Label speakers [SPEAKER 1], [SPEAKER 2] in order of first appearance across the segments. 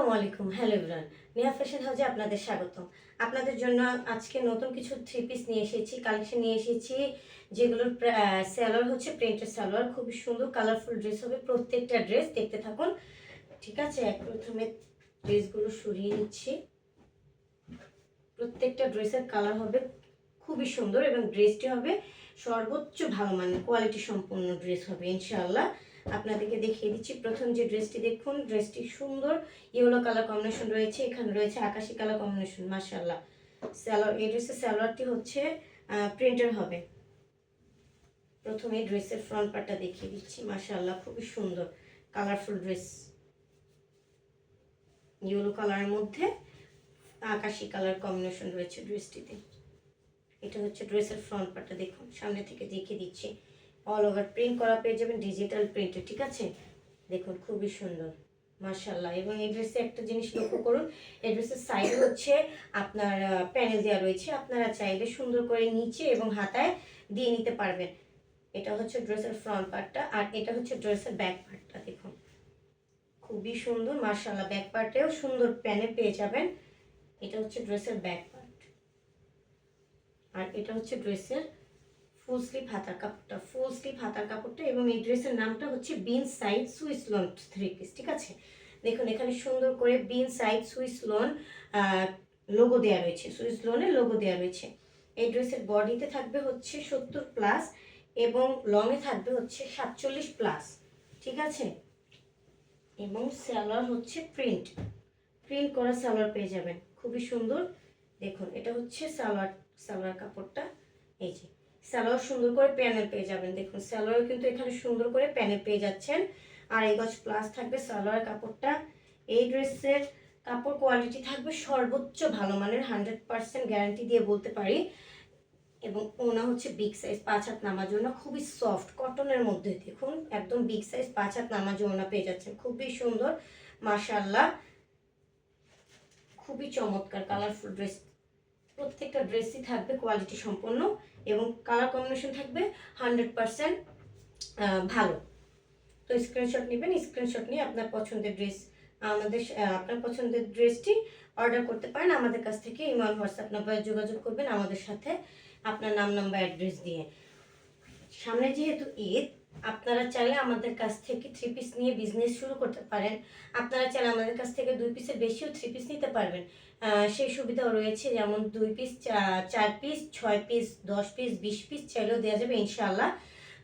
[SPEAKER 1] আসসালামু আলাইকুম। Hello everyone, Neha fashion হাউসে আপনাদের স্বাগতম। আপনাদের জন্য আজকে নতুন কিছু থ্রি পিস নিয়ে এসেছি, কালেকশন নিয়ে এসেছি, যেগুলোর সালোয়ার হচ্ছে প্রিন্টেড সালোয়ার। খুবই সুন্দর কালারফুল ড্রেস হবে, প্রত্যেকটা ড্রেস দেখতে থাকুন। ঠিক আছে, প্রথমে ড্রেসগুলো সরিয়ে নিচ্ছি। প্রত্যেকটা ড্রেসের কালার হবে খুবই সুন্দর এবং ড্রেসটি হবে সর্বোচ্চ ভালো মানের কোয়ালিটি সম্পন্ন ড্রেস হবে ইনশাআল্লাহ। আপনাদেরকে দেখিয়ে দিচ্ছি। প্রথম যে ড্রেসটি দেখুন, ড্রেসটি সুন্দর ইয়েলো কালার কম্বিনেশন রয়েছে, এখানে রয়েছে আকাশি কালার কম্বিনেশন। মাশাআল্লাহ, সালোয়ার, এই ড্রেসের সালোয়ারটি হচ্ছে প্রিন্টের হবে। প্রথমে ড্রেসের ফ্রন্ট পার্টটা দেখিয়ে দিচ্ছি। মাশাআল্লাহ, খুবই সুন্দর কালারফুল ড্রেস, ইয়েলো কালারের মধ্যে আকাশি কালার কম্বিনেশন রয়েছে ড্রেসটিতে। এটা হচ্ছে ড্রেসের ফ্রন্ট পার্টটা, দেখুন সামনে থেকে দেখিয়ে দিচ্ছি। অল ওভার প্রিন্ট করা পেয়ে যাবেন, ডিজিটাল প্রিন্টে। ঠিক আছে, দেখুন খুবই সুন্দর মাশাআল্লাহ। এবং এই ড্রেসে একটা জিনিস লক্ষ্য করুন, এই ড্রেসের সাইড হচ্ছে আপনার প্যানেল দেওয়া রয়েছে, আপনারা চাইলে সুন্দর করে নিচে এবং হাতায় দিয়ে নিতে পারবেন। এটা হচ্ছে ড্রেসের ফ্রন্ট পার্টটা, আর এটা হচ্ছে ড্রেসের ব্যাক পার্টটা। দেখুন খুবই সুন্দর মাশাআল্লাহ, ব্যাক পার্টেও সুন্দর প্যানেল পেয়ে যাবেন। এটা হচ্ছে ড্রেসের ব্যাক পার্ট, আর এটা হচ্ছে ড্রেসের ফুল স্লিভ হাতার কাপড়টা, ফুল স্লিভ হাতার কাপড়টা। এবং এই ড্রেসের নামটা হচ্ছে Bin Saeed Swiss lawn three piece. ঠিক আছে, দেখুন এখানে সুন্দর করে Bin Saeed Swiss lawn logo দেওয়া রয়েছে, সুইস লোনের লোগো দেওয়া রয়েছে। এই ড্রেসের বডিতে থাকবে হচ্ছে 70+ এবং লংয়ে থাকবে হচ্ছে 47+। ঠিক আছে, এবং সালোয়ার হচ্ছে প্রিন্ট করা সালোয়ার পেয়ে যাবেন, খুবই সুন্দর। দেখুন এটা হচ্ছে সালোয়ার কাপড়টা। এই যে সালোয়ার সুন্দর করে প্যানেল পেয়ে যাবেন। দেখুন সালোয়ার কিন্তু এখানে সুন্দর করে প্যানেল পেয়ে যাচ্ছেন, আর 2 গজ প্লাস থাকবে সালোয়ার কাপড়টা। এই ড্রেসের কাপড় কোয়ালিটি থাকবে সর্বোচ্চ ভালো মানের, 100% গ্যারান্টি দিয়ে বলতে পারি। এবং ওনা হচ্ছে বিগ সাইজ, 5 হাত নামার জন্য, খুবই সফট কটনের মধ্যে। দেখুন একদম বিগ সাইজ 5 হাত নামার জন্য পেয়ে যাচ্ছেন, খুবই সুন্দর মাশাআল্লাহ, খুবই চমৎকার কালারফুল ড্রেস। প্রত্যেকটা ড্রেসই থাকবে কোয়ালিটি সম্পন্ন এবং কালার কম্বিনেশন থাকবে 100% ভালো। তো স্ক্রিনশট নেবেন, স্ক্রিনশট নিয়ে আপনার পছন্দের ড্রেস আপনার পছন্দের ড্রেসটি অর্ডার করতে পারেন আমাদের কাছ থেকে। ইমেল, হোয়াটসঅ্যাপ নাম্বারে যোগাযোগ করবেন আমাদের সাথে আপনার নাম, নাম্বার, অ্যাড্রেস দিয়ে। সামনে যেহেতু ঈদ, আপনারা চাইলে আমাদের কাছ থেকে থ্রি পিস নিয়ে বিজনেস শুরু করতে পারেন। আপনারা চাইলে আমাদের কাছ থেকে 2 পিসের বেশিও থ্রি পিস নিতে পারবেন, সেই সুবিধাও রয়েছে। যেমন 2 piece, 4 piece, 6 piece, 10 piece, 20 piece চাইলেও দেওয়া যাবে ইনশাআল্লাহ।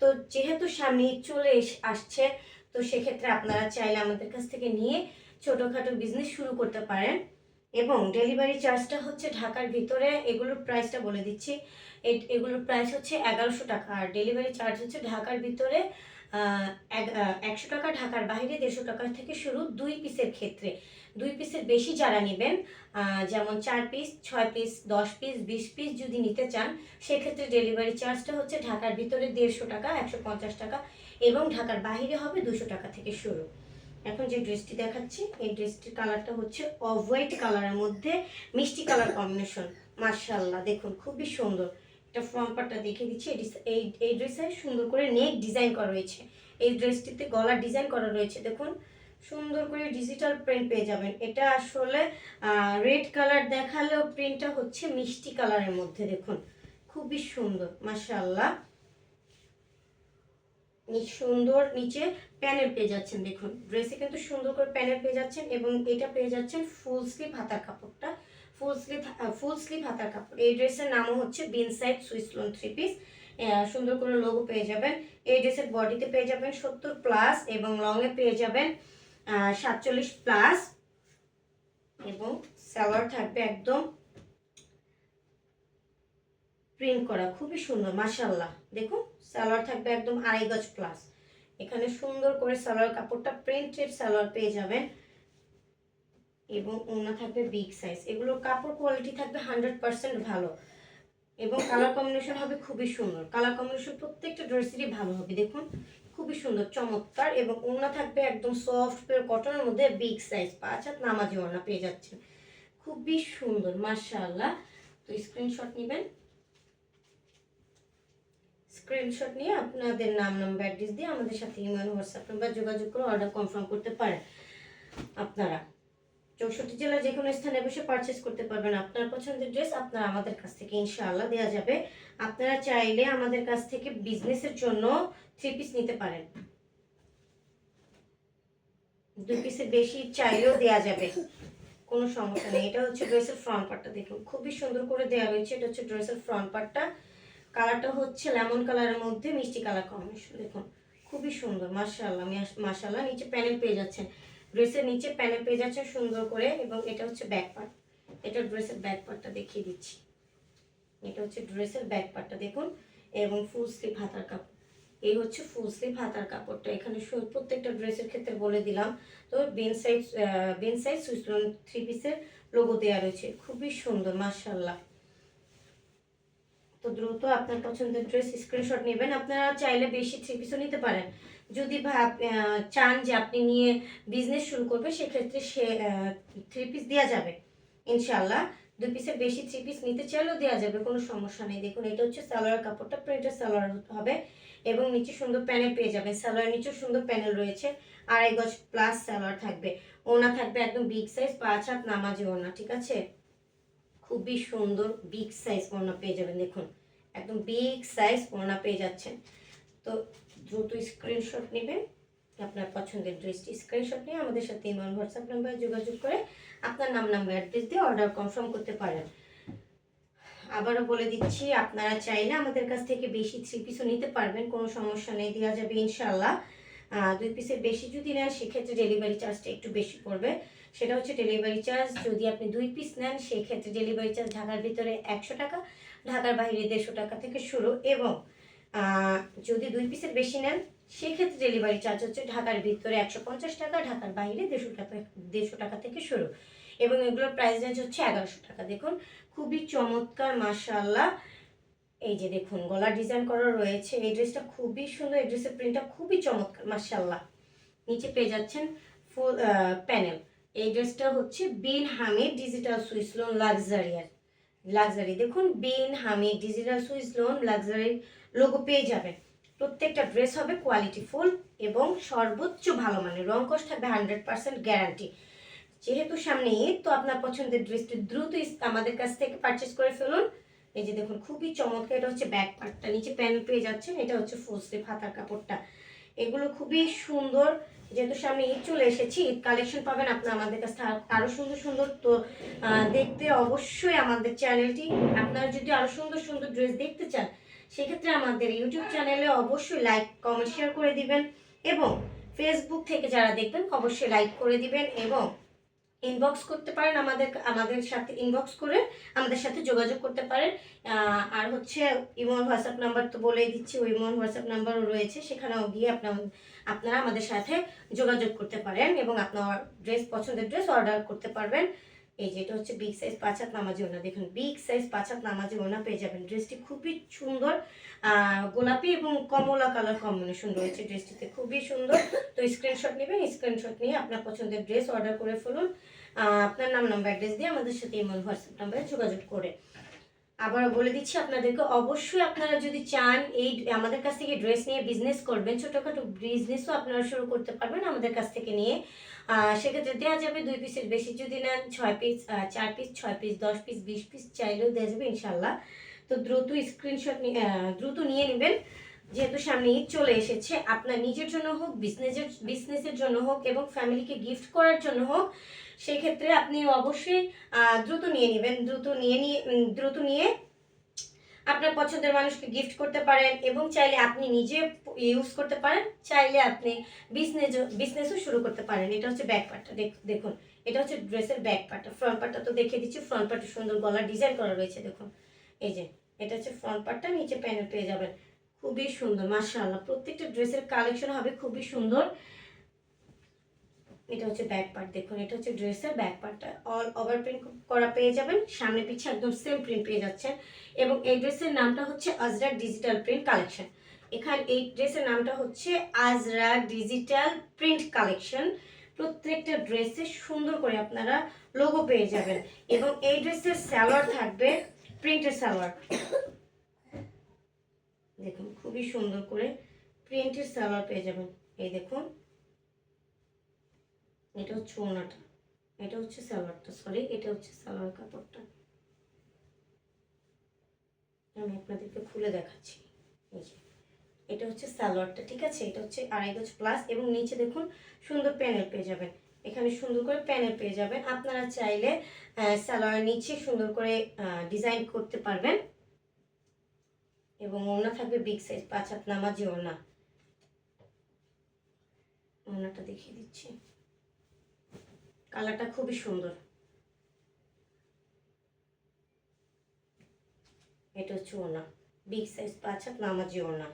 [SPEAKER 1] তো যেহেতু সামনে চলে আসছে, তো সেক্ষেত্রে আপনারা চাইলে আমাদের কাছ থেকে নিয়ে ছোটোখাটো বিজনেস শুরু করতে পারেন। এবং ডেলিভারি চার্জটা হচ্ছে ঢাকার ভিতরে, এগুলোর প্রাইসটা বলে দিচ্ছি। এগুলোর প্রাইস হচ্ছে 1100 টাকা, আর ডেলিভারি চার্জ হচ্ছে ঢাকার ভিতরে 100 টাকা, ঢাকার বাইরে 150 টাকা থেকে শুরু 2 পিসের ক্ষেত্রে। 2 পিসের বেশি যারা নেবেন, যেমন 4 পিস, 6 পিস, 10 পিস, 20 পিস যদি নিতে চান, সেক্ষেত্রে ডেলিভারি চার্জটা হচ্ছে ঢাকার ভিতরে 150 টাকা, 150 টাকা, এবং ঢাকার বাইরে হবে 200 টাকা থেকে শুরু। এখন যে ড্রেসটি দেখাচ্ছি, এই ড্রেসটির কালারটা হচ্ছে অফ হোয়াইট কালারের মধ্যে মিষ্টি কালার কম্বিনেশন। মাশাআল্লাহ, দেখুন খুবই সুন্দর। এটা ফ্রন্ট পার্টটা দেখিয়ে দিচ্ছি। এই ড্রেসে সুন্দর করে নেক ডিজাইন করা রয়েছে, এই ড্রেসটিতে গলার ডিজাইন করা রয়েছে। দেখুন সুন্দর করে ডিজিটাল প্রিন্ট পেয়ে যাবেন। এটা আসলে রেড কালার দেখালেও প্রিন্টটা হচ্ছে মিষ্টি কালারের মধ্যে। দেখুন খুবই সুন্দর মাশাআল্লাহ, সুন্দর নিচে প্যানেল পেয়ে যাচ্ছেন। দেখুন ড্রেসে কিন্তু সুন্দর করে প্যানেল পেয়ে যাচ্ছেন, এবং এটা পেয়ে যাচ্ছেন ফুল স্লিভ হাতার কাপড়টা, ফুল স্লিভ হাতার কাপড়। এই ড্রেসের নামও হচ্ছে Bin Saeed Swiss lawn three piece. সুন্দর করে লোগো পেয়ে যাবেন। এই ড্রেসের বডিতে পেয়ে যাবেন 70+ এবং লংয়ে পেয়ে যাবেন 47+, এবং সালোয়ার থাকবে একদম প্রিন্ট করা, খুবই সুন্দর মাশাআল্লাহ। দেখুন সালোয়ার থাকবে একদম 2.5 গজ প্লাস। এখানে সুন্দর করে সালোয়ার কাপড়টা প্রিন্টেড সালোয়ার পেয়ে যাবেন, এবং ওড়না থাকবে বিগ সাইজ। এগুলোর কাপড় কোয়ালিটি থাকবে 100% ভালো, এবং কালার কম্বিনেশন হবে খুবই সুন্দর। কালার কম্বিনেশন প্রত্যেকটা ড্রেসেরই ভালো হবে। দেখুন খুবই সুন্দর চমৎকার, এবং ওড়না থাকবে একদম সফট পিওর কটনের মধ্যে বিগ সাইজ, 5 হাত নামাজি ওড়না পেয়ে যাচ্ছেন, খুবই সুন্দর মাশাআল্লাহ। তো স্ক্রিনশট নেবেন, স্ক্রিনশট নিয়ে আপনাদের নাম, নাম্বার, অ্যাড্রেস দিয়ে আমাদের সাথে ইমেল, হোয়াটসঅ্যাপ নাম্বার যোগাযোগ করে অর্ডার কনফার্ম করতে পারেন আপনারা। 64 জেলার যে কোনো স্থানে বসে পারচেস করতে পারবেন আপনার পছন্দের ড্রেস। আপনারা আমাদের কাছ থেকে ইনশাআল্লাহ দেওয়া যাবে। আপনারা চাইলে আমাদের কাছ থেকে বিজনেসের জন্য 3 পিস নিতে পারেন, 2 পিসের বেশি চাইলেও দেওয়া যাবে, কোনো সমস্যা নেই। এটা হচ্ছে ড্রেসের ফ্রন্ট পার্টটা, দেখুন খুবই সুন্দর করে দেওয়া রয়েছে। এটা হচ্ছে ড্রেসের ফ্রন্ট পার্টটা, কালারটা হচ্ছে লেমন কালারের মধ্যে মিষ্টি কালার কম্বিনেশন, দেখুন খুবই সুন্দর মাশাআল্লাহ। মাশাআল্লাহ। নিচে প্যানেল পেয়ে যাচ্ছেন, ড্রেসের নিচে প্যানেল পেয়ে যাচ্ছেন সুন্দর করে। এবং এটা হচ্ছে ব্যাক পার্ট, এটা ড্রেসের ব্যাক পার্টটা দেখিয়ে দিচ্ছি। এটা হচ্ছে ড্রেসের ব্যাক পার্টটা দেখুন, এবং ফুল স্লিভ হাতার কাপড়। এই হচ্ছে ফুল স্লিভ হাতার কাপড়টা। এখানে প্রত্যেকটা ড্রেসের ক্ষেত্রে বলে দিলাম। তো বেন সাইজ সুইসলন 3 পিসের লোগো দেওয়া রয়েছে, খুবই সুন্দর মাশাআল্লাহ। তো দ্রুত আপনার পছন্দের ড্রেস স্ক্রিনশট নেবেন। আপনারা চাইলে বেশি 3 পিসও নিতে পারেন। যদি চান যে আপনি নিয়ে বিজনেস শুরু করবে, সেক্ষেত্রে 3 পিস দেওয়া যাবে ইনশাআল্লাহ। 2 পিসের বেশি 3 পিস নিতে চাইলেও দেওয়া যাবে, কোনো সমস্যা নেই। দেখুন এটা হচ্ছে সালোয়ার কাপড়টা, প্রিন্টের সালোয়ার হবে এবং নিচে সুন্দর প্যানেল পেয়ে যাবেন। সালোয়ার নিচেও সুন্দর প্যানেল রয়েছে, 2.5 গজ প্লাস সালোয়ার থাকবে। ওনা থাকবে একদম বিগ সাইজ, 5 হাত নামাজি ওনা, ঠিক আছে। খুবই সুন্দর বিগ সাইজ ওড়না পেয়ে যাবেন, দেখুন একদম বিগ সাইজ ওড়না পেয়ে যাচ্ছেন। তো দ্রুত স্ক্রিনশট নেবেন আপনার পছন্দের ড্রেসটি। স্ক্রিনশট নিয়ে আমাদের সাথে ইমো হোয়াটসঅ্যাপ নাম্বারে যোগাযোগ করে আপনার নাম নাম্বার অ্যাড্রেস দিয়ে অর্ডার কনফার্ম করতে পারেন। আবারও বলে দিচ্ছি, আপনারা চাইলে আমাদের কাছ থেকে বেশি 3 পিসও নিতে পারবেন, কোনো সমস্যা নেই, দেওয়া যাবে ইনশাআল্লাহ। 2 পিসের বেশি যদি নেন সেক্ষেত্রে ডেলিভারি চার্জটা একটু বেশি পড়বে। সেটা হচ্ছে ডেলিভারি চার্জ, যদি আপনি 2 পিস নেন সেক্ষেত্রে ডেলিভারি চার্জ ঢাকার ভিতরে 100 টাকা, ঢাকার বাইরে 150 টাকা থেকে শুরু। এবং যদি 2 পিসের বেশি নেন সেক্ষেত্রে ডেলিভারি চার্জ হচ্ছে ঢাকার ভিতরে 150 টাকা, ঢাকার বাইরে 150 টাকা থেকে শুরু। এবং এগুলোর প্রাইস রেঞ্জ হচ্ছে 1100 টাকা। দেখুন খুবই চমৎকার মাশাআল্লাহ। এই যে দেখুন গলা ডিজাইন করা রয়েছে, এই ড্রেসটা খুবই সুন্দর, এই ড্রেসের প্রিন্টটা খুবই চমৎকার মাশাআল্লাহ। নিচে পেয়ে যাচ্ছেন ফুল প্যানেল। এই ড্রেসটা হচ্ছে Bin Hamid digital Swiss lawn luxury. দেখুন Bin Hamid digital Swiss lawn luxury logo পেয়ে যাবেন। প্রত্যেকটা ড্রেস হবে কোয়ালিটি ফুল এবং সর্বোচ্চ ভালো মানের, রং কস থাকবে 100% গ্যারান্টি। যেহেতু সামনে ঈদ, তো আপনার পছন্দের ড্রেসটি দ্রুত আমাদের কাছ থেকে পারচেস করে ফেলুন। এই যে দেখুন খুবই চমৎকার, এটা হচ্ছে ব্যাক পার্টটা, নিচে প্যানেল পেয়ে যাচ্ছেন। এটা হচ্ছে ফুল স্লিভ হাতার কাপড়টা। এগুলো খুবই সুন্দর, যেহেতু সামনে ঈদ চলে এসেছে, ঈদ কালেকশন পাবেন আপনার আমাদের কাছে আরো সুন্দর সুন্দর। তো দেখতে অবশ্যই আমাদের চ্যানেলটি, আপনারা যদি আরো সুন্দর সুন্দর ড্রেস দেখতে চান সেক্ষেত্রে আমাদের ইউটিউব চ্যানেলে অবশ্যই লাইক কমেন্ট শেয়ার করে দিবেন। এবং ফেসবুক থেকে যারা দেখবেন অবশ্যই লাইক করে দিবেন এবং ইনবক্স করতে পারেন, আমাদের সাথে ইনবক্স করে আমাদের সাথে যোগাযোগ করতে পারেন। আর হচ্ছে ইমো হোয়াটসঅ্যাপ নাম্বার তো বলেই দিচ্ছি, ওই ইমো হোয়াটসঅ্যাপ নাম্বারও রয়েছে, সেখানেও গিয়ে আপনারা আমাদের সাথে যোগাযোগ করতে পারেন এবং আপনার পছন্দের ড্রেস অর্ডার করতে পারবেন। এই যে এটা হচ্ছে বিগ সাইজ 5 হাত নামাজি ওড়না, দেখুন বিগ সাইজ 5 হাত নামাজি ওড়না পেয়ে যাবেন। ড্রেসটি খুবই সুন্দর, গোলাপি এবং কমলা কালার কম্বিনেশন রয়েছে ড্রেসটিতে, খুবই সুন্দর। তো স্ক্রিনশট নেবেন, স্ক্রিনশট নিয়ে আপনার পছন্দের ড্রেস অর্ডার করে ফেলুন আপনার নাম নাম্বার অ্যাড্রেস দিয়ে আমাদের সাথে ইমো হোয়াটসঅ্যাপ নাম্বারে যোগাযোগ করে। আবার বলে দিচ্ছি আপনাদেরকে, অবশ্যই আপনারা যদি চান এই আমাদের কাছ থেকে ড্রেস নিয়ে বিজনেস করবেন, ছোটোখাটো বিজনেসও আপনারা শুরু করতে পারবেন আমাদের কাছ থেকে নিয়ে। সেক্ষেত্রে দেওয়া যাবে 2 পিসের বেশি যদি নেন 6 piece, 4 piece, 6 piece, 10 piece, 20 piece চাইলেও দেওয়া যাবে ইনশাল্লাহ। তো দ্রুত নিয়ে নেবেন, যেহেতু সামনে ঈদ চলে এসেছে। আপনার নিজের জন্য হোক, বিজনেসের জন্য হোক এবং ফ্যামিলিকে গিফট করার জন্য হোক, সেক্ষেত্রে আপনি অবশ্যই দ্রুত নিয়ে নেবেন। দ্রুত নিয়ে আপনার পছন্দের মানুষকে গিফট করতে পারেন এবং চাইলে আপনি নিজে ইউজ করতে পারেন, চাইলে আপনি বিজনেসও শুরু করতে পারেন। এটা হচ্ছে ব্যাক পার্টটা, দেখুন এটা হচ্ছে ড্রেসের ব্যাক পার্টটা। ফ্রন্ট পার্টটা তো দেখিয়ে দিচ্ছি, ফ্রন্ট পার্টে সুন্দর গলার ডিজাইন করা রয়েছে, দেখুন এই যে এটা হচ্ছে ফ্রন্ট পার্টটা, নিচে প্যানেল পেয়ে যাবেন, খুবই সুন্দর মাশাআল্লাহ। প্রত্যেকটা ড্রেসের কালেকশন হবে খুবই সুন্দর। এটা হচ্ছে ব্যাক পার্ট, দেখুন এটা হচ্ছে ড্রেসের ব্যাক পার্টটা, অল ওভার প্রিন্ট করা পেয়ে যাবেন, সামনে পিছে একদম সেম প্রিন্ট পেয়ে যাচ্ছেন। এবং এই ড্রেসের নামটা হচ্ছে আজরাক ডিজিটাল প্রিন্ট কালেকশন। এখানে এই ড্রেসের নামটা হচ্ছে আজরাক ডিজিটাল প্রিন্ট কালেকশন। প্রত্যেকটা ড্রেসে সুন্দর করে আপনারা লোগো পেয়ে যাবেন এবং এই ড্রেসের সালোয়ার থাকবে প্রিন্টের সালোয়ার, দেখুন খুবই সুন্দর করে প্রিন্টের সালোয়ার পেয়ে যাবেন। এই দেখুন এটা হচ্ছে ওড়নাটা, এটা হচ্ছে সালোয়ারটা, সরি এটা হচ্ছে সালোয়ার কাপড়টা। আমি আপনাদেরকে খুলে দেখাচ্ছি। এই যে এটা হচ্ছে সালোয়ারটা, ঠিক আছে। এটা হচ্ছে 2.5 গজ প্লাস এবং নিচে দেখুন সুন্দর প্যানেল পেয়ে যাবেন। এখানে সুন্দর করে প্যানেল পেয়ে যাবেন। আপনারা চাইলে সালোয়ারের নিচে সুন্দর করে ডিজাইন করতে পারবেন এবং ওড়না থাকবে বিগ সাইজ 5 হাত নামাজি ওড়না। ওড়নাটা দেখিয়ে দিচ্ছি, কালারটা খুবই সুন্দর। এটা হচ্ছে ওড়না বিগ সাইজ 5 হাত নামাজি ওড়না।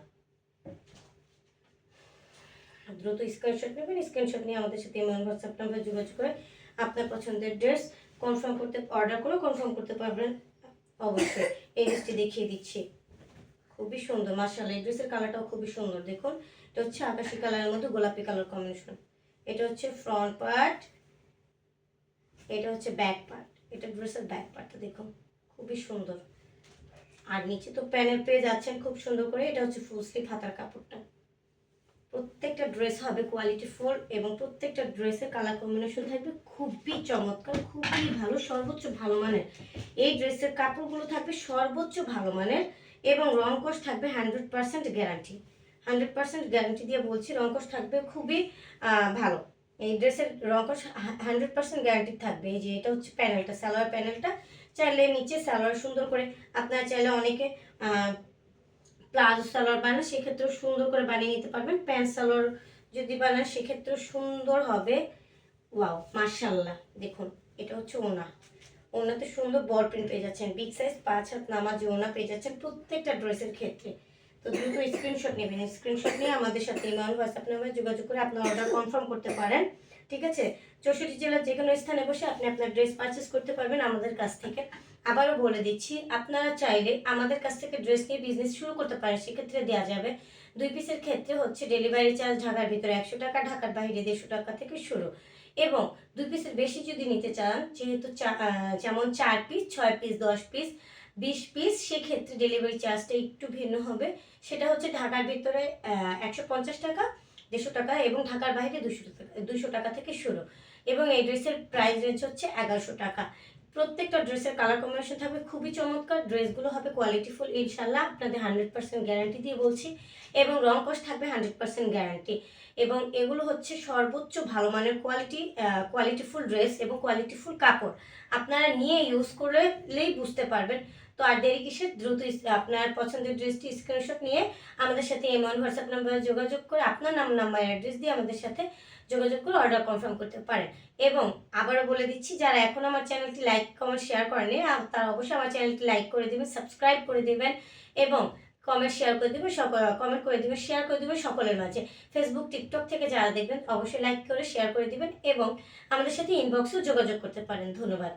[SPEAKER 1] দ্রুত স্ক্রিনশট নেবেন, স্ক্রিনশট নিয়ে আমাদের সাথে ইমো হোয়াটসঅ্যাপ নাম্বারে যোগাযোগ করে আপনার পছন্দের ড্রেস অর্ডার করে কনফার্ম করতে পারবেন অবশ্যই। এই ড্রেসটি দেখিয়ে দিচ্ছি, খুবই সুন্দর মাশাআল্লাহ। এই ড্রেসের কালারটাও খুবই সুন্দর। দেখুন এটা হচ্ছে আকাশি কালারের মধ্যে গোলাপি কালার কম্বিনেশন। এটা হচ্ছে ফ্রন্ট পার্ট, এটা হচ্ছে ব্যাক পার্ট। এটা ড্রেসের ব্যাক পার্টটা দেখুন খুবই সুন্দর। আর নিচে তো প্যানেল পেয়ে যাচ্ছেন খুব সুন্দর করে। এটা হচ্ছে ফুল স্লিভ হাতার কাপড়টা। প্রত্যেকটা ড্রেস হবে কোয়ালিটি ফুল এবং প্রত্যেকটা ড্রেসের কালার কম্বিনেশন থাকবে খুবই চমৎকার, খুবই ভালো, সর্বোচ্চ ভালো মানের। এই ড্রেসের কাপড়গুলো থাকবে সর্বোচ্চ ভালো মানের এবং রং কস থাকবে 100% গ্যারান্টি। 100% গ্যারান্টি দিয়ে বলছি, রং কস থাকবে খুবই ভালো। এই ড্রেসের রং কস 100% গ্যারান্টি থাকবে। এই যে এটা হচ্ছে প্যানেলটা, সালোয়ার প্যানেলটা। চাইলে নিচে সালোয়ার সুন্দর করে, আপনারা চাইলে অনেকে প্লাজো সালোয়ার বানান সেক্ষেত্রেও সুন্দর করে বানিয়ে নিতে পারবেন। প্যান্ট সালোয়ার যদি বানান সেক্ষেত্রেও সুন্দর হবে। ওয়াও মাশাআল্লাহ। দেখুন এটা হচ্ছে ওড়না, ওড়নাতে সুন্দর বল প্রিন্ট পেয়ে যাচ্ছেন, বিগ সাইজ 5 হাত নামাজি ওড়না পেয়ে যাচ্ছেন প্রত্যেকটা ড্রেসের ক্ষেত্রে। তো দ্রুত স্ক্রিনশট নেবেন, স্ক্রিনশট নিয়ে আমাদের সাথে ইমো হোয়াটসঅ্যাপ নাম্বারে যোগাযোগ করে আপনার অর্ডার কনফার্ম করতে পারেন, ঠিক আছে। 64 জেলার যে কোনো স্থানে বসে আপনি আপনার ড্রেস পারচেস করতে পারবেন আমাদের কাছ থেকে। আবারও বলে দিচ্ছি, আপনারা চাইলে আমাদের কাছ থেকে ড্রেস নিয়ে বিজনেস শুরু করতে পারেন, সেক্ষেত্রে দেওয়া যাবে 2 পিসের ক্ষেত্রে হচ্ছে ডেলিভারি চার্জ ঢাকার ভিতরে 100 টাকা, ঢাকার বাইরে 150 টাকা থেকে শুরু। এবং 2 পিসের বেশি যদি নিতে চান, যেহেতু যেমন 4 পিস, 6 পিস, 10 পিস, 20 পিস, সেক্ষেত্রে ডেলিভারি চার্জটা একটু ভিন্ন হবে। সেটা হচ্ছে ঢাকার ভিতরে 150 টাকা, 150 টাকা এবং ঢাকার বাইরে 200 টাকা থেকে শুরু। এবং এই ড্রেসের প্রাইস রেঞ্জ হচ্ছে 1100 টাকা। প্রত্যেকটা ড্রেসের কালার কম্বিনেশন থাকবে খুবই চমৎকার। ড্রেসগুলো হবে কোয়ালিটিফুল ইনশাল্লাহ, আপনাদের 100% গ্যারান্টি দিয়ে বলছি। এবং রং কস থাকবে 100% গ্যারান্টি। এবং এগুলো হচ্ছে সর্বোচ্চ ভালো মানের কোয়ালিটিফুল ড্রেস এবং কোয়ালিটিফুল কাপড়। আপনারা নিয়ে ইউজ করলেই বুঝতে পারবেন। তো আর দেরি কিসের, দ্রুত আপনার পছন্দের ড্রেসটি স্ক্রিনশট নিয়ে আমাদের সাথে ইমো হোয়াটসঅ্যাপ নাম্বারে যোগাযোগ করে আপনার নাম নাম্বার অ্যাড্রেস দিয়ে আমাদের সাথে যোগাযোগ করে অর্ডার কনফার্ম করতে পারেন। এবং আবারও বলে দিচ্ছি, যারা এখন আমার চ্যানেলটি লাইক কমেন্ট শেয়ার করেনি তারা অবশ্যই আমার চ্যানেলটি লাইক করে দেবেন, সাবস্ক্রাইব করে দেবেন এবং কমেন্ট শেয়ার করে দেবেন, কমেন্ট করে দেবেন, শেয়ার করে দেবেন সকলের মাঝে। ফেসবুক টিকটক থেকে যারা দেখবেন অবশ্যই লাইক করে শেয়ার করে দেবেন এবং আমাদের সাথে ইনবক্সেও যোগাযোগ করতে পারেন। ধন্যবাদ।